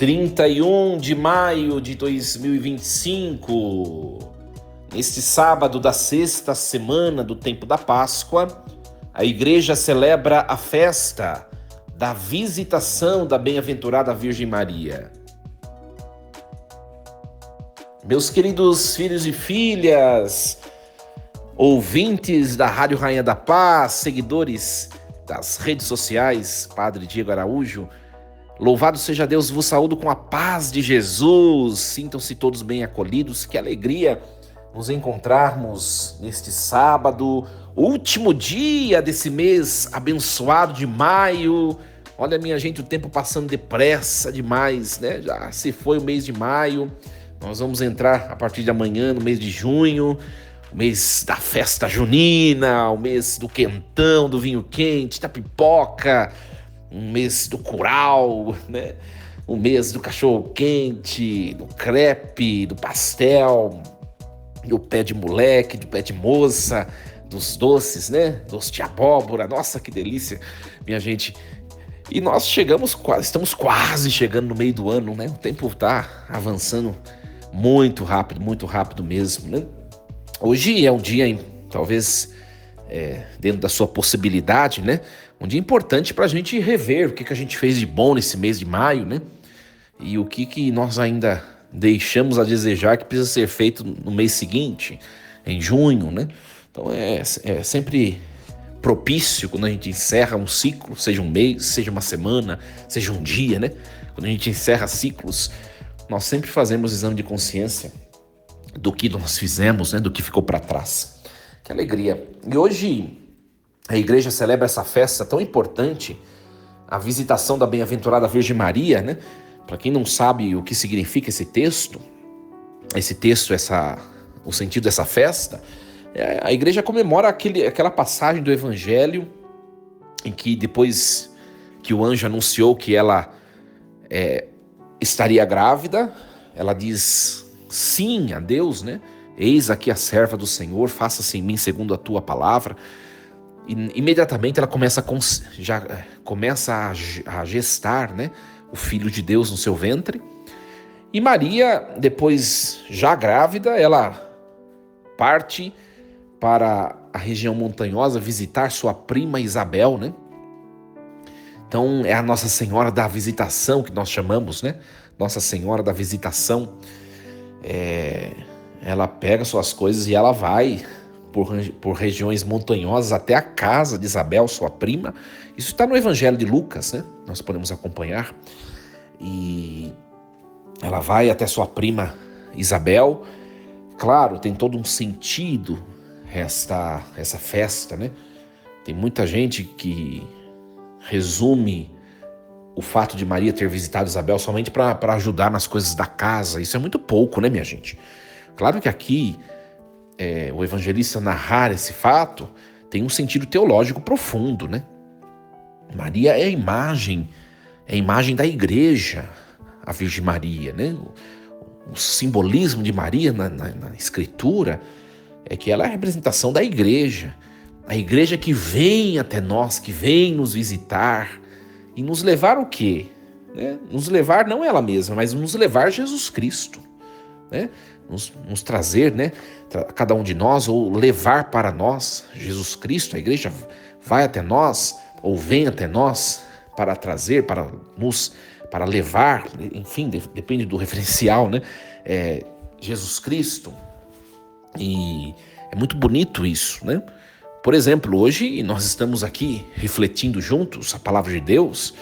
31 de maio de 2025, neste sábado da sexta semana do tempo da Páscoa, a igreja celebra a festa da visitação da bem-aventurada Virgem Maria. Meus queridos filhos e filhas, ouvintes da Rádio Rainha da Paz, seguidores das redes sociais, Padre Diego Araújo, louvado seja Deus, vos saúdo com a paz de Jesus. Sintam-se todos bem acolhidos. Que alegria nos encontrarmos neste sábado, último dia desse mês abençoado de maio. Olha, minha gente, o tempo passando depressa demais, né? Já se foi o mês de maio. Nós vamos entrar a partir de amanhã no mês de junho, o mês da festa junina, o mês do quentão, do vinho quente, da pipoca, um mês do curau, né? Um mês do cachorro-quente, do crepe, do pastel, do pé de moleque, do pé de moça, dos doces, né? Doce de abóbora, nossa, que delícia, minha gente. E nós estamos quase chegando no meio do ano, né? O tempo tá avançando muito rápido mesmo, né? Hoje é um dia, talvez, dentro da sua possibilidade, né? Um dia importante para a gente rever o que a gente fez de bom nesse mês de maio, né? E o que nós ainda deixamos a desejar que precisa ser feito no mês seguinte, em junho, né? Então é sempre propício quando a gente encerra um ciclo, seja um mês, seja uma semana, seja um dia, né? Quando a gente encerra ciclos, nós sempre fazemos exame de consciência do que nós fizemos, né? Do que ficou para trás. Que alegria! E hoje a igreja celebra essa festa tão importante, a visitação da bem-aventurada Virgem Maria, né? Para quem não sabe o que significa esse texto, o sentido dessa festa, a igreja comemora aquela passagem do Evangelho em que depois que o anjo anunciou que ela estaria grávida, ela diz sim a Deus, né? Eis aqui a serva do Senhor, faça-se em mim segundo a tua palavra. E imediatamente ela começa a gestar, né, o Filho de Deus no seu ventre. E Maria, depois já grávida, ela parte para a região montanhosa visitar sua prima Isabel, né? Então é a Nossa Senhora da Visitação que nós chamamos, né? Nossa Senhora da Visitação. Ela pega suas coisas e ela vai por regiões montanhosas até a casa de Isabel, sua prima. Isso está no Evangelho de Lucas, né? Nós podemos acompanhar. E ela vai até sua prima Isabel. Claro, tem todo um sentido essa festa, né? Tem muita gente que resume o fato de Maria ter visitado Isabel somente para ajudar nas coisas da casa. Isso é muito pouco, né, minha gente? Claro que aqui o evangelista narrar esse fato tem um sentido teológico profundo, né? Maria é a imagem da igreja, a Virgem Maria, né? O simbolismo de Maria na Escritura é que ela é a representação da igreja, a igreja que vem até nós, que vem nos visitar e nos levar o quê? Né? Nos levar não ela mesma, mas nos levar Jesus Cristo, né? Nos trazer, né, cada um de nós, ou levar para nós Jesus Cristo. A igreja vai até nós, ou vem até nós para trazer, para levar, enfim, depende do referencial, né, Jesus Cristo. E é muito bonito isso, né? Por exemplo, hoje nós estamos aqui refletindo juntos a palavra de Deus.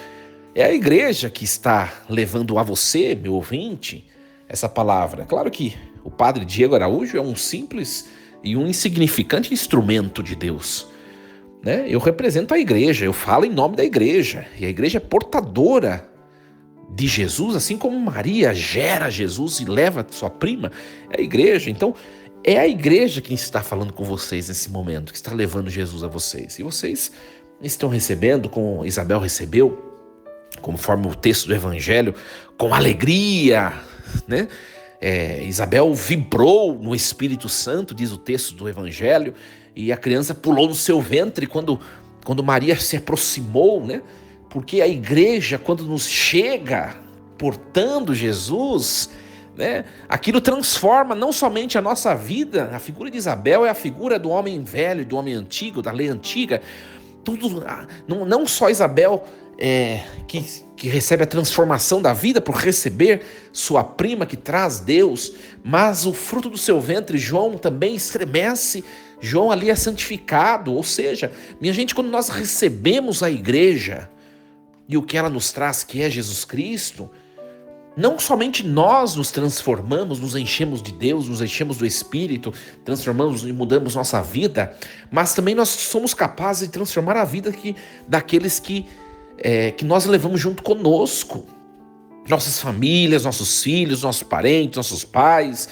É a igreja que está levando a você, meu ouvinte, essa palavra. Claro que o Padre Diego Araújo é um simples e um insignificante instrumento de Deus, né? Eu represento a igreja, eu falo em nome da igreja, e a igreja é portadora de Jesus, assim como Maria gera Jesus e leva sua prima, é a igreja. Então, é a igreja quem está falando com vocês nesse momento, que está levando Jesus a vocês. E vocês estão recebendo, como Isabel recebeu, conforme o texto do Evangelho, com alegria, né? Isabel vibrou no Espírito Santo, diz o texto do Evangelho, e a criança pulou no seu ventre quando Maria se aproximou, né? Porque a igreja, quando nos chega portando Jesus, né, aquilo transforma não somente a nossa vida. A figura de Isabel é a figura do homem velho, do homem antigo, da lei antiga. Tudo, não só Isabel que recebe a transformação da vida por receber sua prima que traz Deus, mas o fruto do seu ventre, João, também estremece. João ali é santificado, ou seja, minha gente, quando nós recebemos a igreja e o que ela nos traz, que é Jesus Cristo, não somente nós nos transformamos, nos enchemos de Deus, nos enchemos do Espírito, transformamos e mudamos nossa vida, mas também nós somos capazes de transformar a vida daqueles que nós levamos junto conosco. Nossas famílias, nossos filhos, nossos parentes, nossos pais,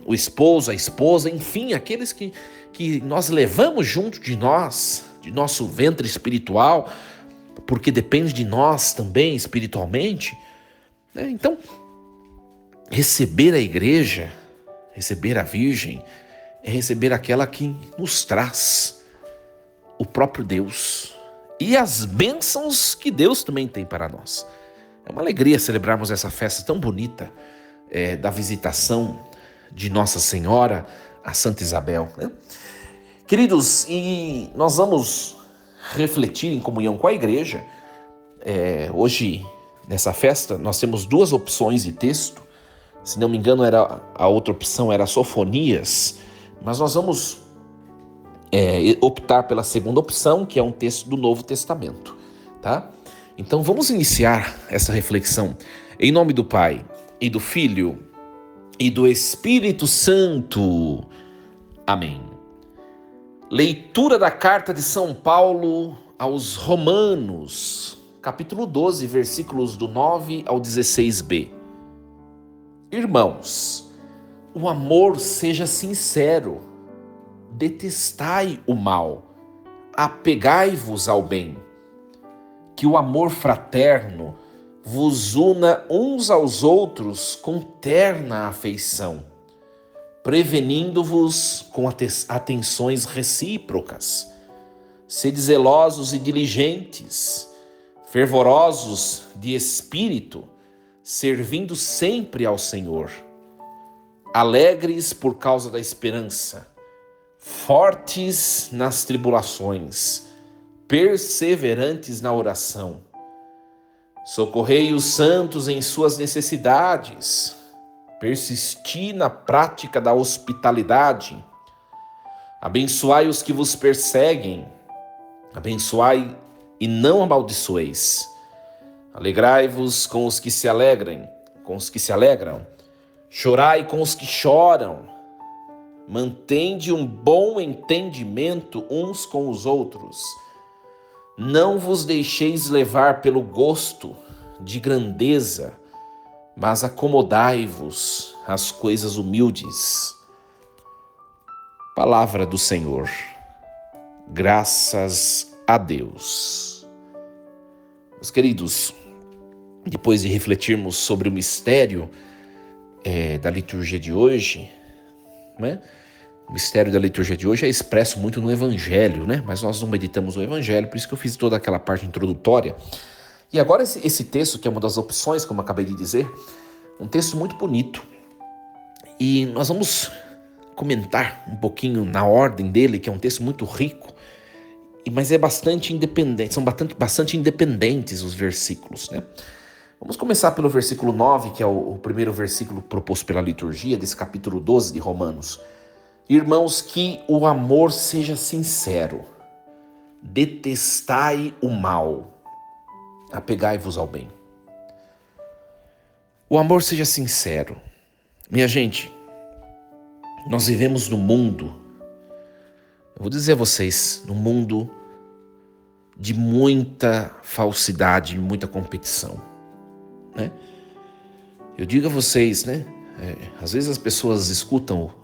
o esposo, a esposa, enfim, aqueles que nós levamos junto de nós, de nosso ventre espiritual, porque depende de nós também espiritualmente. Então, receber a igreja, receber a Virgem, é receber aquela que nos traz o próprio Deus e as bênçãos que Deus também tem para nós. É uma alegria celebrarmos essa festa tão bonita da visitação de Nossa Senhora a Santa Isabel, né? Queridos, e nós vamos refletir em comunhão com a igreja. Hoje, nessa festa, nós temos duas opções de texto. Se não me engano, a outra opção era Sofonias, mas nós vamos optar pela segunda opção, que é um texto do Novo Testamento, tá? Então vamos iniciar essa reflexão em nome do Pai, e do Filho, e do Espírito Santo. Amém. Leitura da carta de São Paulo aos Romanos, capítulo 12, versículos do 9 ao 16b. Irmãos, o amor seja sincero, detestai o mal, apegai-vos ao bem. Que o amor fraterno vos una uns aos outros com terna afeição, prevenindo-vos com atenções recíprocas. Sede zelosos e diligentes, fervorosos de espírito, servindo sempre ao Senhor. Alegres por causa da esperança, fortes nas tribulações, perseverantes na oração. Socorrei os santos em suas necessidades, persisti na prática da hospitalidade. Abençoai os que vos perseguem, abençoai e não amaldiçoeis. Alegrai-vos com os que se alegram, chorai com os que choram. Mantende um bom entendimento uns com os outros. Não vos deixeis levar pelo gosto de grandeza, mas acomodai-vos às coisas humildes. Palavra do Senhor. Graças a Deus. Meus queridos, depois de refletirmos sobre o mistério da liturgia de hoje, né? O mistério da liturgia de hoje é expresso muito no Evangelho, né? Mas nós não meditamos no Evangelho, por isso que eu fiz toda aquela parte introdutória. E agora esse texto, que é uma das opções, como eu acabei de dizer, um texto muito bonito. E nós vamos comentar um pouquinho na ordem dele, que é um texto muito rico, mas é bastante independente, são bastante independentes os versículos, né? Vamos começar pelo versículo 9, que é o primeiro versículo proposto pela liturgia desse capítulo 12 de Romanos. Irmãos, que o amor seja sincero, detestai o mal, apegai-vos ao bem. O amor seja sincero. Minha gente, nós vivemos num mundo, eu vou dizer a vocês, num mundo de muita falsidade, muita competição, né? Eu digo a vocês, né? Às vezes as pessoas escutam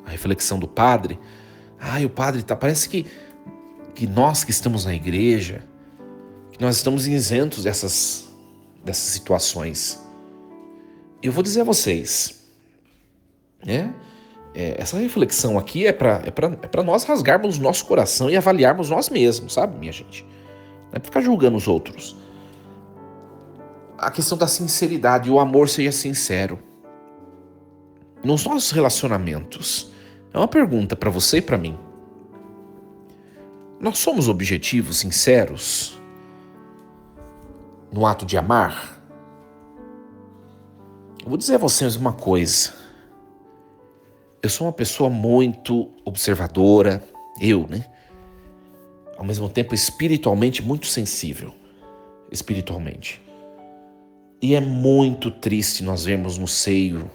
a reflexão do padre. O padre parece que nós que estamos na igreja, que nós estamos isentos dessas situações. Eu vou dizer a vocês, né? Essa reflexão aqui é para nós rasgarmos o nosso coração e avaliarmos nós mesmos, sabe, minha gente? Não é para ficar julgando os outros. a questão da sinceridade, o amor seja sincero. Nos nossos relacionamentos, é uma pergunta para você e para mim. Nós somos objetivos, sinceros no ato de amar? Eu vou dizer a vocês uma coisa. Eu sou uma pessoa muito observadora, ao mesmo tempo espiritualmente muito sensível, espiritualmente. E é muito triste nós vermos no seio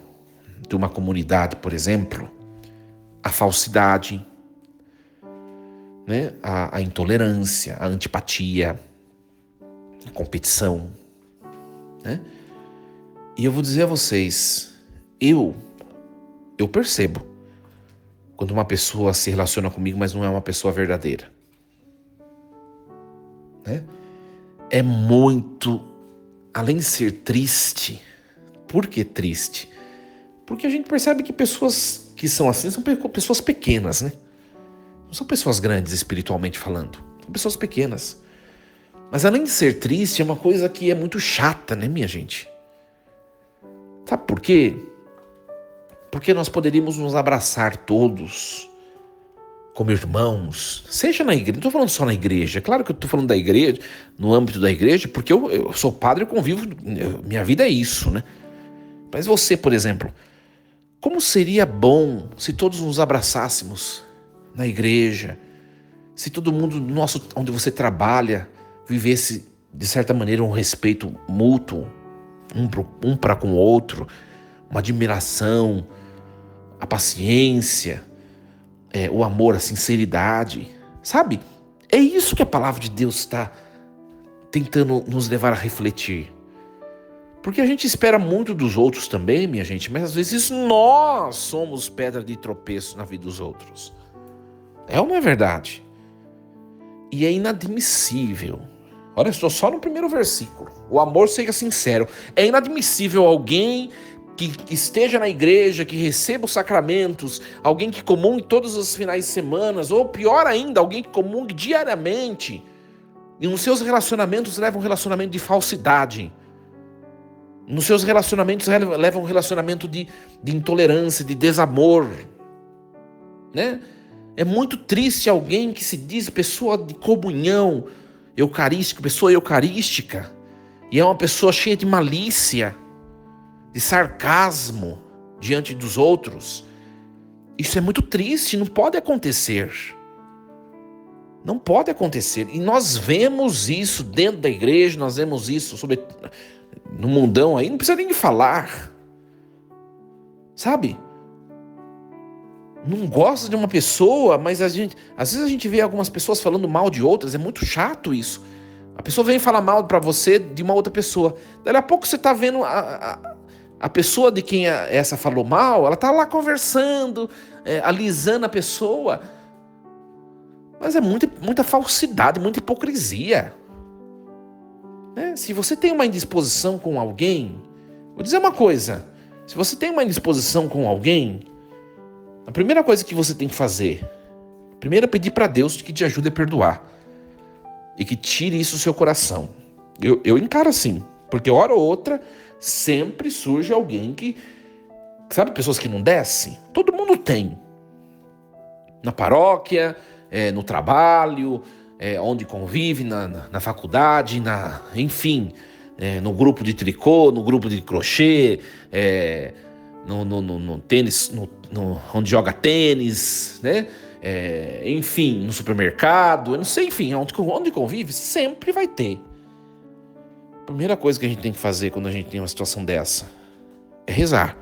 de uma comunidade, por exemplo, a falsidade, né? A intolerância, a antipatia, a competição, né? E eu vou dizer a vocês, eu percebo quando uma pessoa se relaciona comigo, mas não é uma pessoa verdadeira, né? É muito, além de ser triste. Por que triste? Porque a gente percebe que pessoas que são assim são pessoas pequenas, né? Não são pessoas grandes espiritualmente falando, são pessoas pequenas. Mas além de ser triste, é uma coisa que é muito chata, né, minha gente? Sabe por quê? Porque nós poderíamos nos abraçar todos como irmãos, seja na igreja, não estou falando só na igreja, claro que eu estou falando da igreja, no âmbito da igreja, porque eu sou padre e convivo, minha vida é isso, né? Mas você, por exemplo, como seria bom se todos nos abraçássemos na igreja, se todo mundo onde você trabalha vivesse de certa maneira um respeito mútuo, um para com o outro, uma admiração, a paciência, o amor, a sinceridade, sabe? É isso que a palavra de Deus está tentando nos levar a refletir. Porque a gente espera muito dos outros também, minha gente, mas às vezes nós somos pedra de tropeço na vida dos outros. É ou não é verdade? E é inadmissível. Olha, estou só no primeiro versículo. O amor seja sincero. É inadmissível alguém que esteja na igreja, que receba os sacramentos, alguém que comungue todos os finais de semana, ou pior ainda, alguém que comungue diariamente, e nos seus relacionamentos leva um relacionamento de falsidade. Nos seus relacionamentos leva um relacionamento de intolerância, de desamor, né? É muito triste alguém que se diz pessoa de comunhão eucarística, pessoa eucarística, e é uma pessoa cheia de malícia, de sarcasmo diante dos outros. Isso é muito triste, não pode acontecer. Não pode acontecer. E nós vemos isso dentro da igreja, nós vemos isso no mundão aí, não precisa nem de falar. Sabe? Não gosta de uma pessoa, mas às vezes a gente vê algumas pessoas falando mal de outras, é muito chato isso. A pessoa vem falar mal pra você de uma outra pessoa. Daí a pouco você tá vendo a pessoa de quem essa falou mal, ela tá lá conversando, alisando a pessoa. Mas é muita falsidade, muita hipocrisia. Né? Se você tem uma indisposição com alguém, vou dizer uma coisa, se você tem uma indisposição com alguém, a primeira coisa que você tem que fazer, primeiro é pedir para Deus que te ajude a perdoar e que tire isso do seu coração. Eu encaro assim, porque hora ou outra sempre surge alguém que, sabe, pessoas que não descem? Todo mundo tem. Na paróquia, no trabalho, onde convive, na faculdade, enfim, no grupo de tricô, no grupo de crochê, no tênis, onde joga tênis, né? Enfim, no supermercado, eu não sei, enfim, onde convive, sempre vai ter. A primeira coisa que a gente tem que fazer quando a gente tem uma situação dessa é rezar.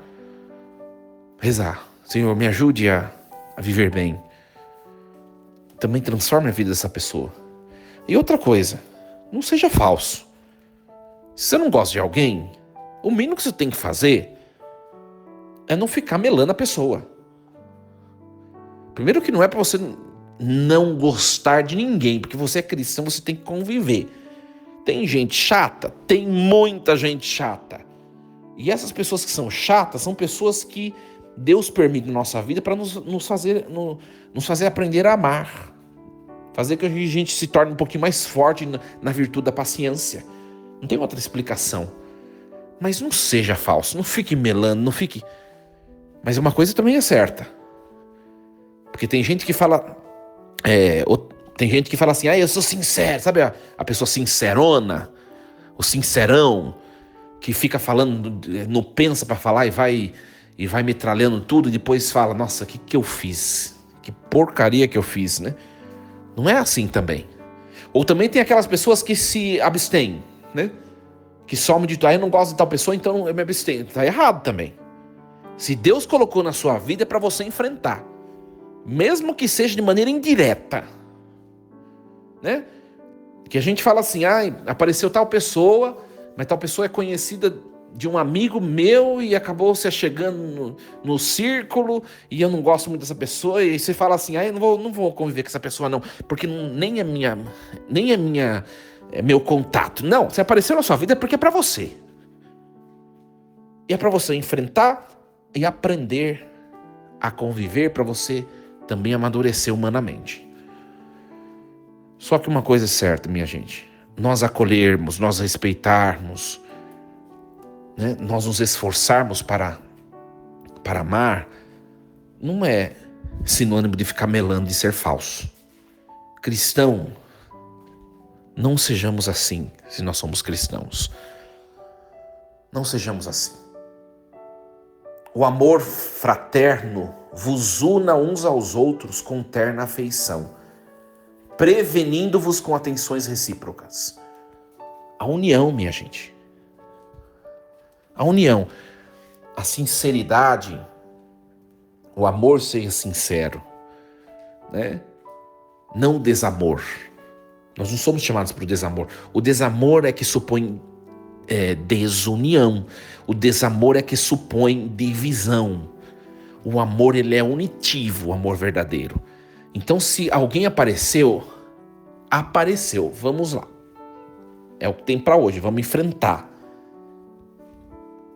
Rezar. Senhor, me ajude a viver bem. Também transforme a vida dessa pessoa. E outra coisa, não seja falso. Se você não gosta de alguém, o mínimo que você tem que fazer é não ficar melando a pessoa. Primeiro que não é para você não gostar de ninguém, porque você é cristão, você tem que conviver. Tem gente chata? Tem muita gente chata. E essas pessoas que são chatas são pessoas que Deus permite na nossa vida para nos fazer aprender a amar. Fazer que a gente se torne um pouquinho mais forte na virtude da paciência. Não tem outra explicação. Mas não seja falso, não fique melando, não fique... Mas uma coisa também é certa. Porque tem gente que fala... tem gente que fala assim, eu sou sincero, sabe a pessoa sincerona, o sincerão, que fica falando, não pensa pra falar e vai metralhando tudo e depois fala, nossa, o que eu fiz? Que porcaria que eu fiz, né? Não é assim também. Ou também tem aquelas pessoas que se abstêm, né? Que somem de eu não gosto de tal pessoa, então eu me abstenho. Tá errado também. Se Deus colocou na sua vida é para você enfrentar. Mesmo que seja de maneira indireta. Né? Que a gente fala assim, apareceu tal pessoa, mas tal pessoa é conhecida de um amigo meu e acabou se achegando no círculo e eu não gosto muito dessa pessoa. E você fala assim, eu não vou conviver com essa pessoa não, porque nem é meu contato. Não, se apareceu na sua vida é porque é para você. E é para você enfrentar e aprender a conviver, para você também amadurecer humanamente. Só que uma coisa é certa, minha gente. Nós acolhermos, nós respeitarmos, né? Nós nos esforçarmos para amar, não é sinônimo de ficar melando, de ser falso. Cristão, não sejamos assim se nós somos cristãos. Não sejamos assim. O amor fraterno vos una uns aos outros com terna afeição, prevenindo-vos com atenções recíprocas. A união, minha gente. A união. A sinceridade. O amor seja sincero. Né? Não o desamor. Nós não somos chamados para o desamor. O desamor é que supõe desunião. O desamor é que supõe divisão. O amor, ele é unitivo, o amor verdadeiro. Então, se alguém apareceu, vamos lá. É o que tem para hoje, vamos enfrentar.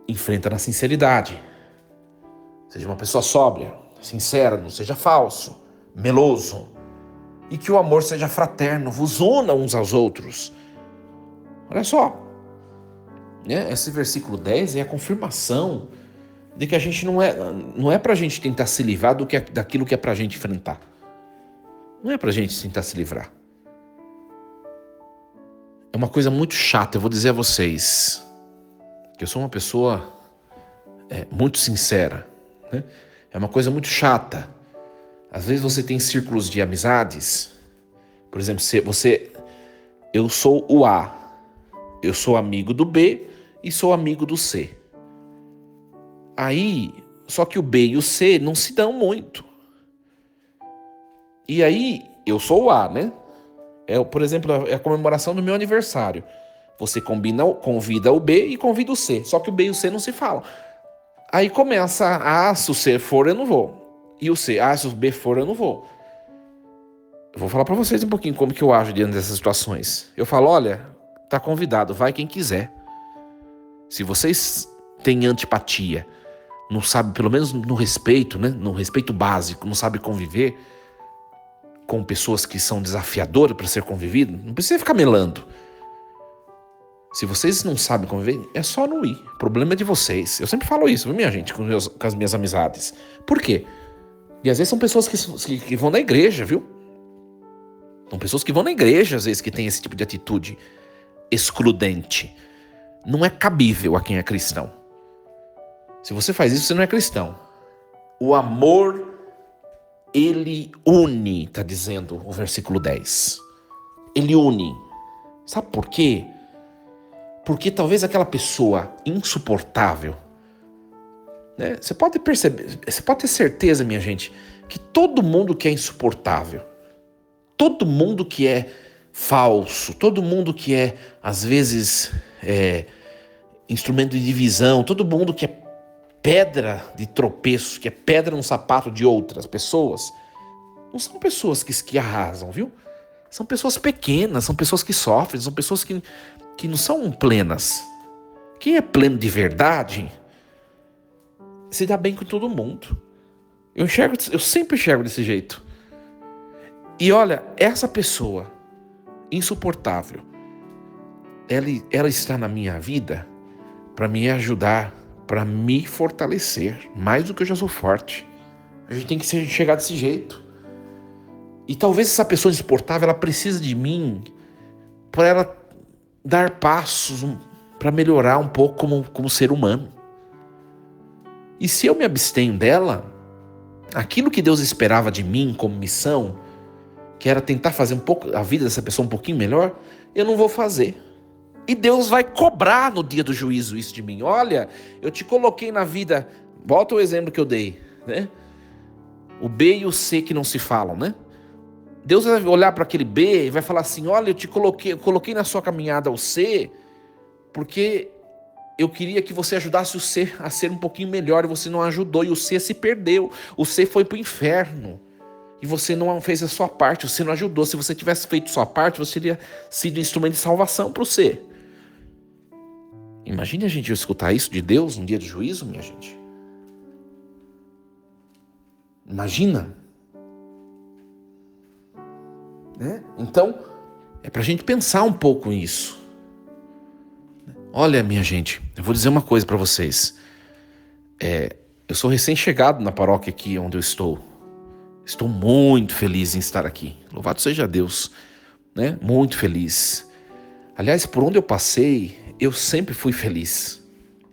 Enfrenta na sinceridade. Seja uma pessoa sóbria, sincera, não seja falso, meloso. E que o amor seja fraterno, vos una uns aos outros. Olha só. Esse versículo 10 é a confirmação de que a gente não é pra gente tentar se livrar daquilo que é pra gente enfrentar. Não é pra gente tentar se livrar. É uma coisa muito chata, eu vou dizer a vocês, que eu sou uma pessoa muito sincera. Né? É uma coisa muito chata. Às vezes você tem círculos de amizades, por exemplo, eu sou o A, eu sou amigo do B e sou amigo do C. Aí, só que o B e o C não se dão muito. E aí, eu sou o A, né? Por exemplo, é a comemoração do meu aniversário. Você convida o B e convida o C. Só que o B e o C não se falam. Aí começa, se o C for, eu não vou. E o C, se o B for, eu não vou. Eu vou falar pra vocês um pouquinho como que eu ajo diante dessas situações. Eu falo, olha, tá convidado, vai quem quiser. Se vocês têm antipatia, não sabe, pelo menos no respeito, né? No respeito básico, não sabe conviver com pessoas que são desafiadoras para ser convivido, não precisa ficar melando. Se vocês não sabem conviver, é só não ir. O problema é de vocês. Eu sempre falo isso, viu, minha gente, com as minhas amizades. Por quê? E às vezes são pessoas que vão na igreja, viu? São pessoas que vão na igreja, às vezes, que tem esse tipo de atitude excludente. Não é cabível a quem é cristão. Se você faz isso, você não é cristão. O amor, ele une, está dizendo o versículo 10. Ele une. Sabe por quê? Porque talvez aquela pessoa insuportável, né? Você pode perceber, você pode ter certeza, minha gente, que todo mundo que é insuportável, todo mundo que é falso, todo mundo que é, às vezes, instrumento de divisão, todo mundo que é pedra de tropeço, que é pedra no sapato de outras pessoas, não são pessoas que arrasam, viu? São pessoas pequenas, são pessoas que sofrem, são pessoas que não são plenas. Quem é pleno de verdade se dá bem com todo mundo. Eu sempre enxergo desse jeito. E olha, essa pessoa insuportável, ela está na minha vida para me ajudar, para me fortalecer, mais do que eu já sou forte. A gente tem que chegar desse jeito. E talvez essa pessoa insuportável, ela precisa de mim para ela dar passos para melhorar um pouco como ser humano. E se eu me abstenho dela, aquilo que Deus esperava de mim como missão, que era tentar fazer a vida dessa pessoa um pouquinho melhor, eu não vou fazer. E Deus vai cobrar no dia do juízo isso de mim. Olha, eu te coloquei na vida, volta o exemplo que eu dei, né? O B e o C que não se falam, né? Deus vai olhar para aquele B e vai falar assim: olha, eu coloquei na sua caminhada o C, porque eu queria que você ajudasse o C a ser um pouquinho melhor, e você não ajudou, e o C se perdeu, o C foi para o inferno, e você não fez a sua parte, você não ajudou. Se você tivesse feito a sua parte, você teria sido instrumento de salvação para o C. Imagine a gente escutar isso de Deus no dia do juízo, minha gente. Imagina. Né? Então, é para a gente pensar um pouco nisso. Olha, minha gente, eu vou dizer uma coisa para vocês. Eu sou recém-chegado na paróquia aqui onde eu estou. Estou muito feliz em estar aqui. Louvado seja Deus, né? Muito feliz. Aliás, por onde eu passei, eu sempre fui feliz.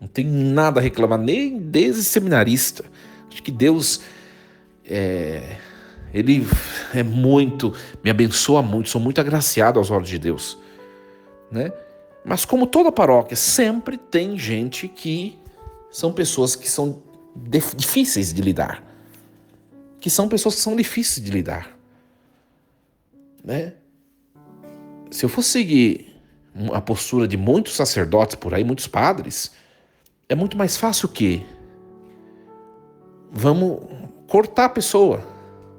Não tenho nada a reclamar, nem desde seminarista. Acho que Deus, Ele me abençoa muito, sou muito agraciado aos olhos de Deus, né? Mas como toda paróquia, sempre tem gente que são pessoas que são difíceis de lidar. Né? Se eu fosse seguir a postura de muitos sacerdotes por aí, muitos padres, é muito mais fácil o quê? Vamos cortar a pessoa.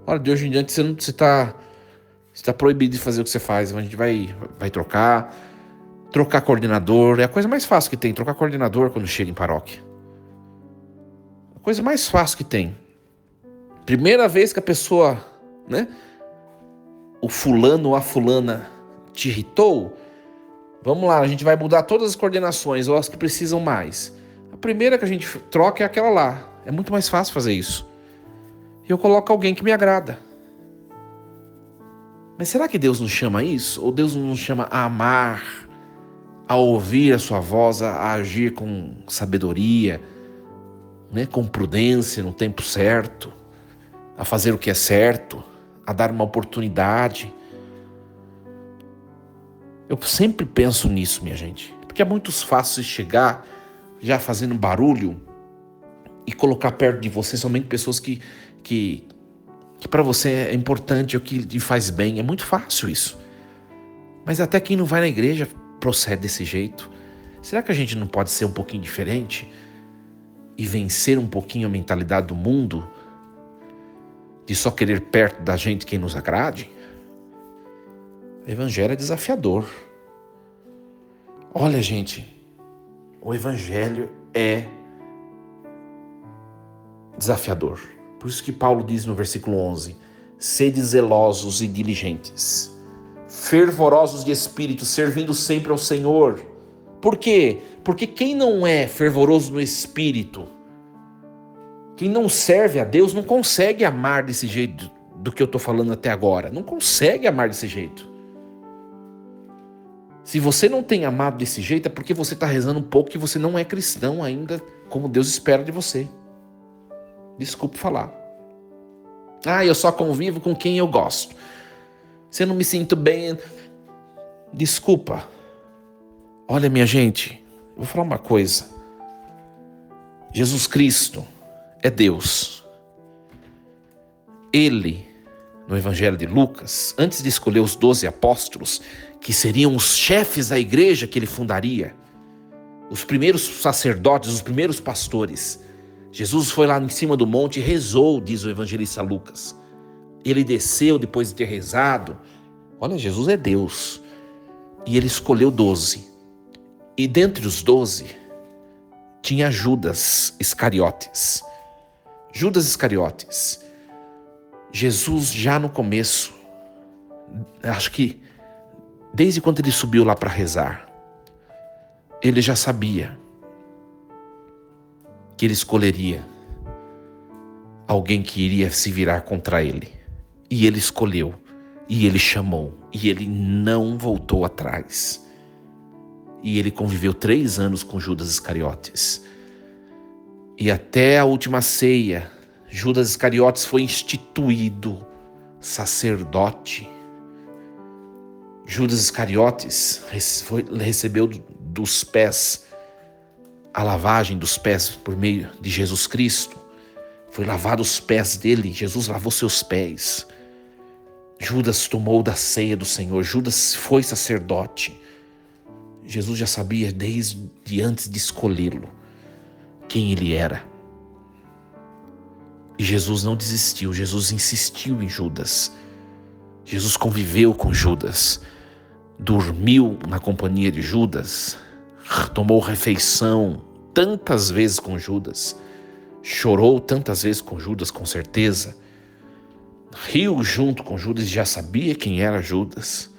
Olha, de hoje em diante você está proibido de fazer o que você faz. A gente vai trocar coordenador. É a coisa mais fácil que tem, trocar coordenador quando chega em paróquia. A coisa mais fácil que tem. Primeira vez que a pessoa, né, o fulano ou a fulana te irritou, vamos lá, a gente vai mudar todas as coordenações, ou as que precisam mais. A primeira que a gente troca é aquela lá. É muito mais fácil fazer isso. E eu coloco alguém que me agrada. Mas será que Deus nos chama a isso? Ou Deus nos chama a amar, a ouvir a sua voz, a agir com sabedoria, né, com prudência no tempo certo, a fazer o que é certo, a dar uma oportunidade? Eu sempre penso nisso, minha gente, porque é muito fácil chegar já fazendo barulho e colocar perto de você somente pessoas que para você é importante, ou que lhe faz bem. É muito fácil isso. Mas até quem não vai na igreja procede desse jeito. Será que a gente não pode ser um pouquinho diferente e vencer um pouquinho a mentalidade do mundo de só querer perto da gente quem nos agrade? O evangelho é desafiador. Olha, gente, o evangelho é desafiador. Por isso que Paulo diz no versículo 11: sede zelosos e diligentes, fervorosos de espírito, servindo sempre ao Senhor. Por quê? Porque quem não é fervoroso no espírito, quem não serve a Deus, não consegue amar desse jeito do que eu estou falando até agora. Não consegue amar desse jeito. Se você não tem amado desse jeito, é porque você está rezando um pouco, que você não é cristão ainda, como Deus espera de você. Desculpe falar. Eu só convivo com quem eu gosto. Se eu não me sinto bem, desculpa. Olha, minha gente, eu vou falar uma coisa. Jesus Cristo é Deus. Ele, no Evangelho de Lucas, antes de escolher os 12 apóstolos, que seriam os chefes da igreja que ele fundaria, os primeiros sacerdotes, os primeiros pastores, Jesus foi lá em cima do monte e rezou, diz o evangelista Lucas. Ele desceu depois de ter rezado. Olha, Jesus é Deus. E ele escolheu 12. E dentre os 12, tinha Judas Iscariotes. Judas Iscariotes. Jesus já no começo, acho que desde quando ele subiu lá para rezar, ele já sabia que ele escolheria alguém que iria se virar contra ele. E ele escolheu, e ele chamou, e ele não voltou atrás. E ele conviveu 3 anos com Judas Iscariotes. E até a última ceia, Judas Iscariotes foi instituído sacerdote. Judas Iscariotes recebeu dos pés a lavagem dos pés por meio de Jesus Cristo. Foi lavado os pés dele, Jesus lavou seus pés. Judas tomou da ceia do Senhor, Judas foi sacerdote. Jesus já sabia desde antes de escolhê-lo quem ele era. E Jesus não desistiu, Jesus insistiu em Judas. Jesus conviveu com Judas, dormiu na companhia de Judas, tomou refeição tantas vezes com Judas, chorou tantas vezes com Judas, com certeza, riu junto com Judas e já sabia quem era Judas.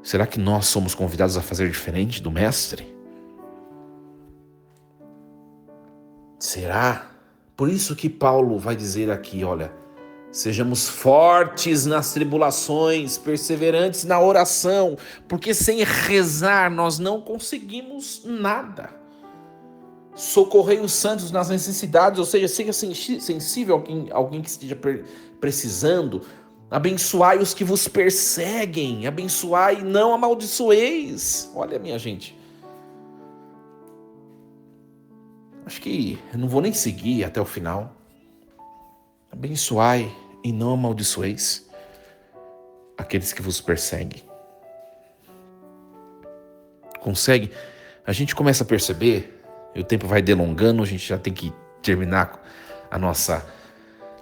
Será que nós somos convidados a fazer diferente do Mestre? Será? Por isso que Paulo vai dizer aqui, olha, sejamos fortes nas tribulações, perseverantes na oração, porque sem rezar nós não conseguimos nada. Socorrei os santos nas necessidades, ou seja, seja sensível a alguém que esteja precisando. Abençoai os que vos perseguem, abençoai e não amaldiçoeis. Olha, minha gente, acho que eu não vou nem seguir até o final. Abençoai e não amaldiçoeis aqueles que vos perseguem. Consegue? A gente começa a perceber, e o tempo vai delongando, a gente já tem que terminar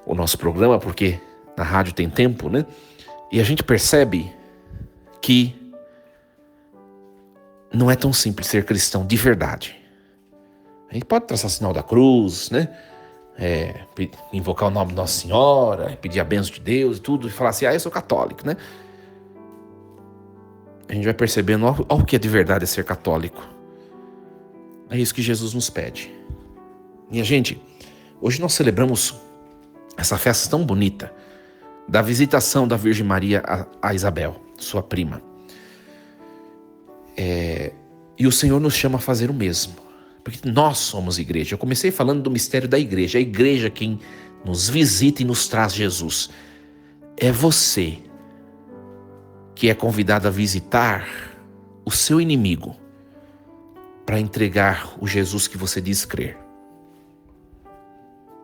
o nosso programa, porque na rádio tem tempo, né? E a gente percebe que não é tão simples ser cristão de verdade. A gente pode traçar o sinal da cruz, né? Invocar o nome de Nossa Senhora, pedir a bênção de Deus e tudo, e falar assim, eu sou católico, né? A gente vai percebendo, olha o que é de verdade ser católico. É isso que Jesus nos pede. Minha gente, hoje nós celebramos essa festa tão bonita da visitação da Virgem Maria a Isabel, sua prima. E o Senhor nos chama a fazer o mesmo, porque nós somos igreja. Eu comecei falando do mistério da igreja, a igreja quem nos visita e nos traz Jesus. É você que é convidado a visitar o seu inimigo para entregar o Jesus que você diz crer.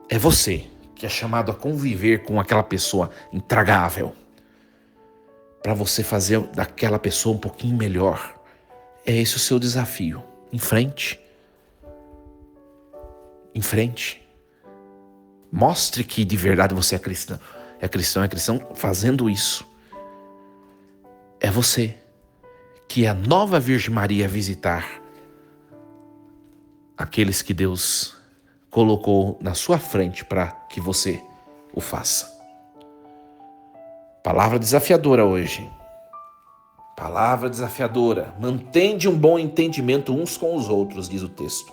É você que é chamado a conviver com aquela pessoa intragável, para você fazer daquela pessoa um pouquinho melhor. É esse o seu desafio. Em frente. Em frente. Mostre que de verdade você é cristão. É cristão fazendo isso. É você que é a nova Virgem Maria visitar aqueles que Deus colocou na sua frente para que você o faça. Palavra desafiadora hoje. Palavra desafiadora. Mantende um bom entendimento uns com os outros, diz o texto.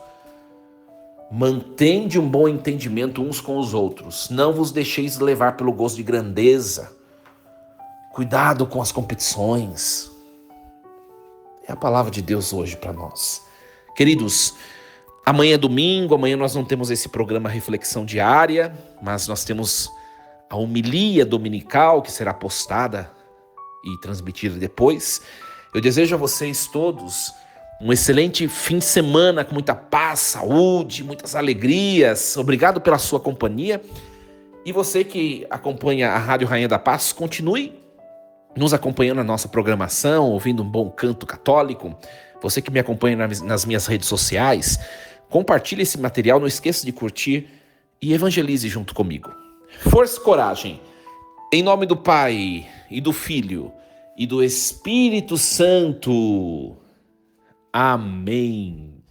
Mantende um bom entendimento uns com os outros. Não vos deixeis levar pelo gosto de grandeza. Cuidado com as competições. É a palavra de Deus hoje para nós. Queridos, amanhã é domingo, amanhã nós não temos esse programa Reflexão Diária, mas nós temos a homilia dominical que será postada e transmitida depois. Eu desejo a vocês todos um excelente fim de semana com muita paz, saúde, muitas alegrias. Obrigado pela sua companhia. E você que acompanha a Rádio Rainha da Paz, continue nos acompanhando na nossa programação, ouvindo um bom canto católico. Você que me acompanha nas minhas redes sociais, compartilhe esse material, não esqueça de curtir e evangelize junto comigo. Força e coragem. Em nome do Pai, e do Filho, e do Espírito Santo. Amém.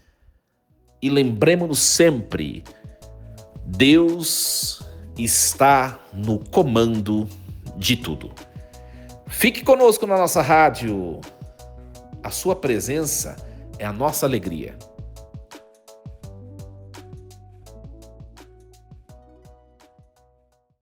E lembremos-nos sempre, Deus está no comando de tudo. Fique conosco na nossa rádio. A sua presença é a nossa alegria.